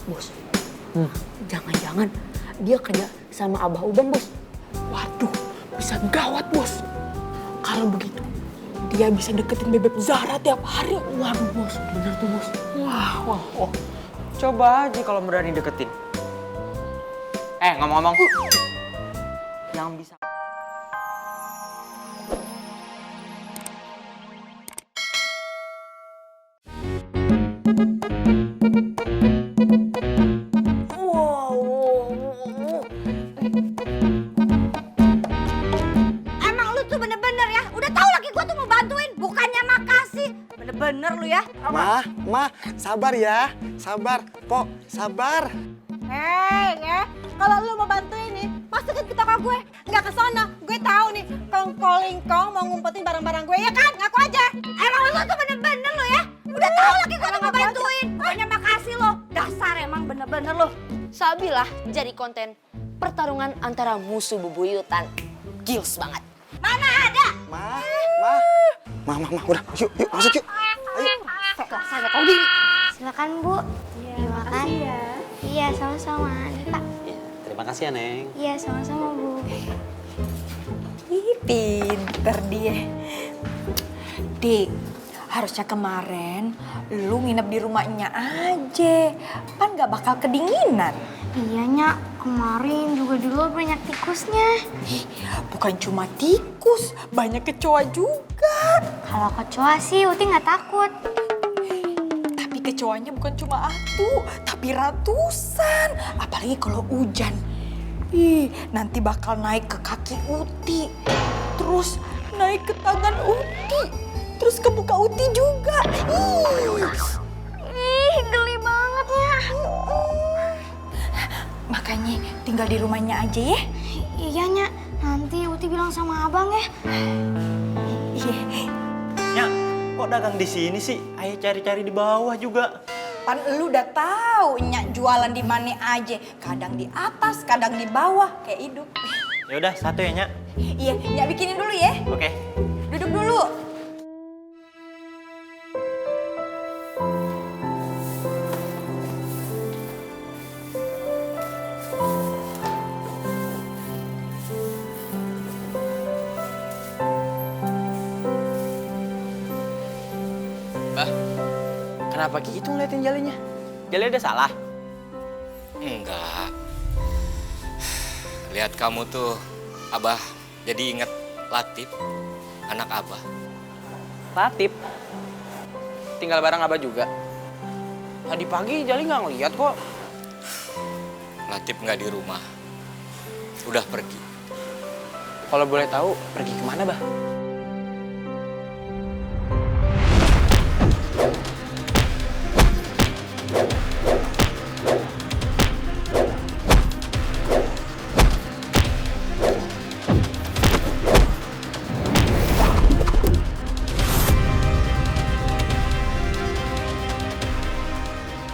Bos, jangan-jangan dia kerja sama Abah Uban, Bos. Waduh, bisa gawat, Bos. Kalau begitu, dia bisa deketin Bebek Zara tiap hari. Waduh, Bos, bener tuh, Bos. Wah. Coba aja kalau berani deketin. Ngomong-ngomong. Yang bisa... Emang lu tuh bener-bener ya, udah tahu laki gua tuh mau bantuin, bukannya makasih. Bener-bener lu ya. Ma, sabar ya. Sabar, Pok, sabar. Hei, ya, kalau lu mau bantuin nih, masukin ke toko gue. Nggak ke sana, gue tahu nih, kong mau ngumpetin barang-barang gue, ya kan? Ngaku aja. Emang lu tuh bener-bener lu ya. Udah tahu laki gue tuh mau bantuin, bukannya makasih lo. Dasar emang bener-bener lu. Sabilah jadi konten pertarungan antara musuh bebuyutan. Gils banget. Mana ada? Ma, udah, yuk, masuk yuk. Ayo. Saya tahu diri. Silakan Bu. Dimakan. Iya, sama-sama. Nih, Pak. Terima kasih ya, Neng. Iya, sama-sama Bu. Ih, pinter dia. Dik, harusnya kemarin lu nginep di rumahnya aja. Kan gak bakal kedinginan. Iya, Nyak. Kemarin juga di luar banyak tikusnya. Bukan cuma tikus, banyak kecoa juga. Kalau kecoa sih Uti nggak takut. Tapi kecoanya bukan cuma satu, tapi ratusan. Apalagi kalau hujan. Ih, nanti bakal naik ke kaki Uti. Terus naik ke tangan Uti. Terus ke muka Uti juga. Ih, geli banget ya. Makanya tinggal di rumahnya aja ya. Iya, Nyak. Nanti Uti bilang sama abang ya. Iya. Nyak, kok dagang di sini sih? Ayo cari-cari di bawah juga. Pan lu udah tahu Nyak jualan di mana aja. Kadang di atas, kadang di bawah. Kayak hidup. Ya udah, satu ya, Nyak. Iya, Nyak bikinin dulu ya. Oke. Duduk dulu. Kenapa gitu ngeliatin jalinya? Jali ada salah? Enggak. Lihat kamu tuh, Abah jadi inget Latif, anak Abah. Latif. Tinggal bareng Abah juga. Tadi pagi Jali nggak ngeliat kok. Latif nggak di rumah, udah pergi. Kalau boleh tahu, pergi kemana, Bah?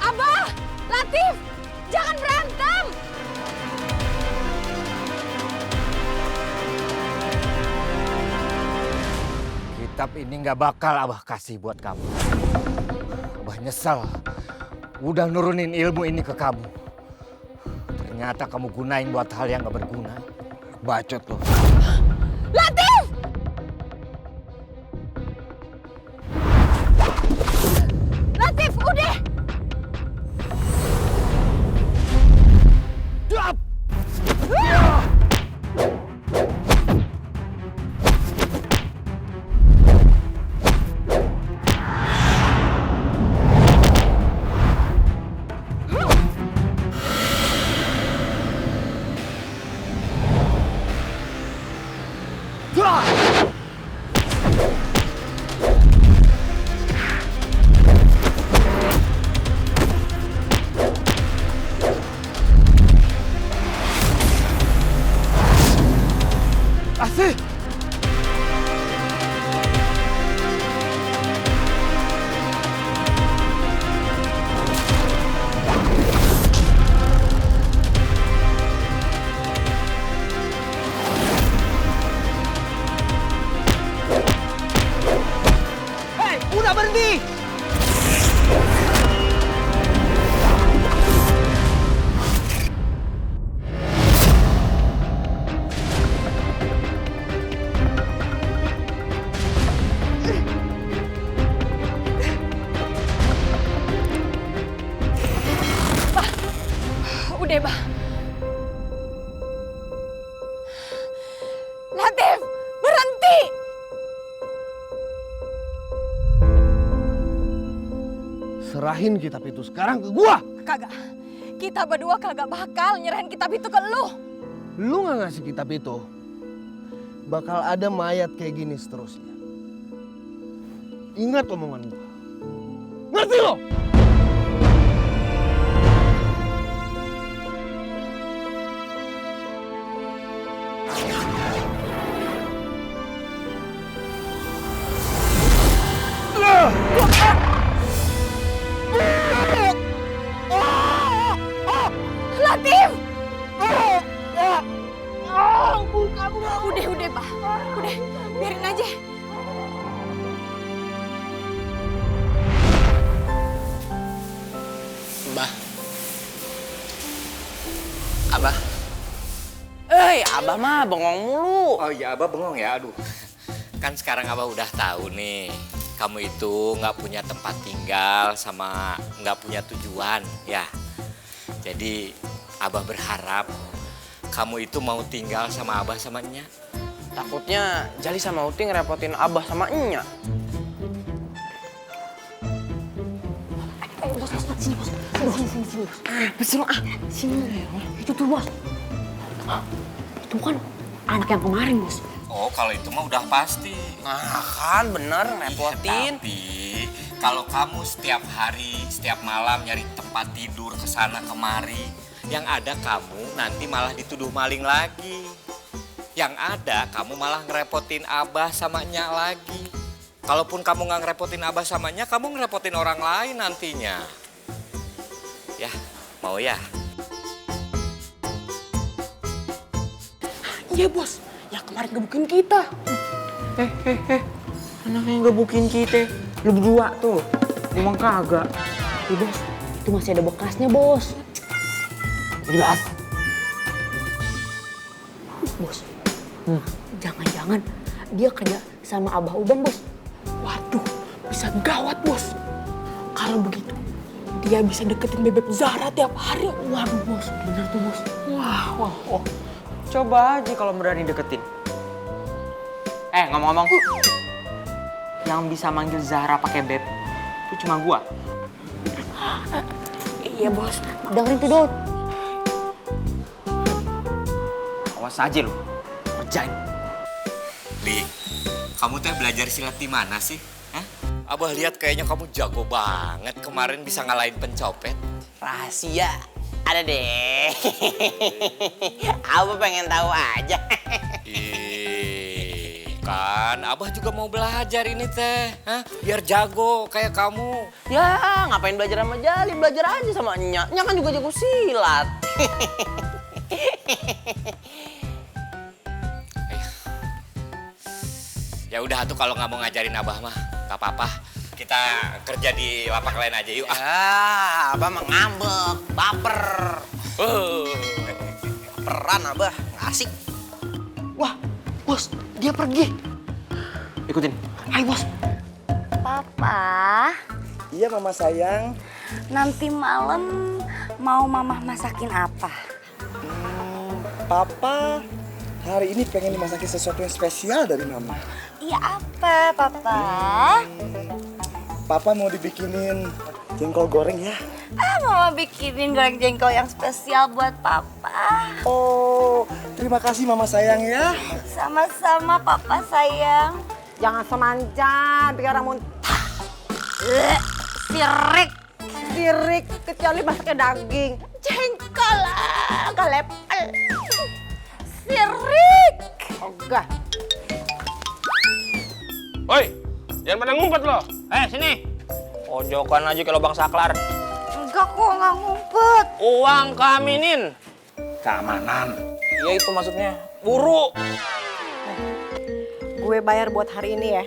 Abah, Latif, jangan berantem. Kitab ini nggak bakal Abah kasih buat kamu. Abah nyesel udah nurunin ilmu ini ke kamu. Ternyata kamu gunain buat hal yang gak berguna. Bacot loh. Latif! Latif, udah! Dap! Asih! Hei, udah berhenti! Udah, Bah. Latif, berhenti! Serahin kitab itu sekarang ke gua. Kagak. Kita berdua kagak bakal nyerahin kitab itu ke lu. Lu nggak ngasih kitab itu, bakal ada mayat kayak gini seterusnya. Ingat omongan gua. Ngerti lo? Latif! Udah, Pak. Udah, biarin aja. Mbah. Abah. Abah mah bengong mulu. Oh iya, Abah bengong ya, aduh. Kan sekarang Abah udah tahu nih, kamu itu nggak punya tempat tinggal sama nggak punya tujuan, ya. Jadi Abah berharap kamu itu mau tinggal sama Abah sama Nya. Takutnya Jali sama Uti ngerepotin Abah sama Nya. Bos, sini, bos. Sini. Sini. Itu tuh, bos. Itu kan anak yang kemarin, bos. Oh, kalau itu mah udah pasti. Nah kan bener ngerepotin. Tapi kalau kamu setiap hari, setiap malam nyari tempat tidur kesana kemari, yang ada kamu nanti malah dituduh maling lagi. Yang ada kamu malah ngerepotin Abah sama Nya lagi. Kalaupun kamu nggak ngerepotin Abah sama Nya, kamu ngerepotin orang lain nantinya. Ya, mau ya? Iya, bos. Yang kemarin gebukin kita. Anak yang gebukin kita. Lu berdua tuh. Emang kagak. Iya, bos. Itu masih ada bekasnya, bos. Jelas. Bos. Jangan-jangan dia kerja sama Abah Uban, bos. Waduh, bisa gawat, bos. Kalau begitu, dia bisa deketin Bebek Zara tiap hari. Waduh, bos. Bener tuh, bos. Wah. Coba aja kalau berani deketin. Ngomong-ngomong. Yang bisa manggil Zahra pakai beb itu cuma gua. Iya, bos. Dengerin tuh, Dot. Awas aja lu. Kerjain. Li, kamu teh belajar silat di mana sih? Hah? Abah lihat kayaknya kamu jago banget kemarin bisa ngalahin pencopet. Rahasia. Ada deh. Abah pengen tahu aja. Kan Abah juga mau belajar ini teh, hah? Biar jago kayak kamu. Ya, ngapain belajar sama Jali? Belajar aja sama Nya. Nya kan juga jago silat. Ya udah tuh kalau nggak mau ngajarin Abah mah, nggak apa-apa. Kita kerja di lapak lain aja yuk. Ya, Abah mah ngambek, baper. Baperan Abah, nggak asik. Wah, bos. Dia pergi. Ikutin. Ayo, bos. Papa, Iya, Mama sayang. nanti malam mau Mama masakin apa? Papa hari ini pengen dimasakin sesuatu yang spesial dari Mama. Iya apa, Papa? Papa mau dibikinin jengkol goreng ya. Mama bikinin goreng jengkol yang spesial buat Papa. Oh, terima kasih Mama sayang ya. Sama-sama, Papa sayang. Jangan semanja, biar orang muntah. Sirik. Sirik, kecuali masaknya daging. Jengkol lah, gak lepel. Sirik. Ogah. Woi, jangan pada ngumpet lo. Sini. Pojokan aja ke lubang saklar. Enggak kok, nggak ngumpet. Uang keaminin. Keamanan. Ya itu maksudnya. Buru. Gue bayar buat hari ini ya.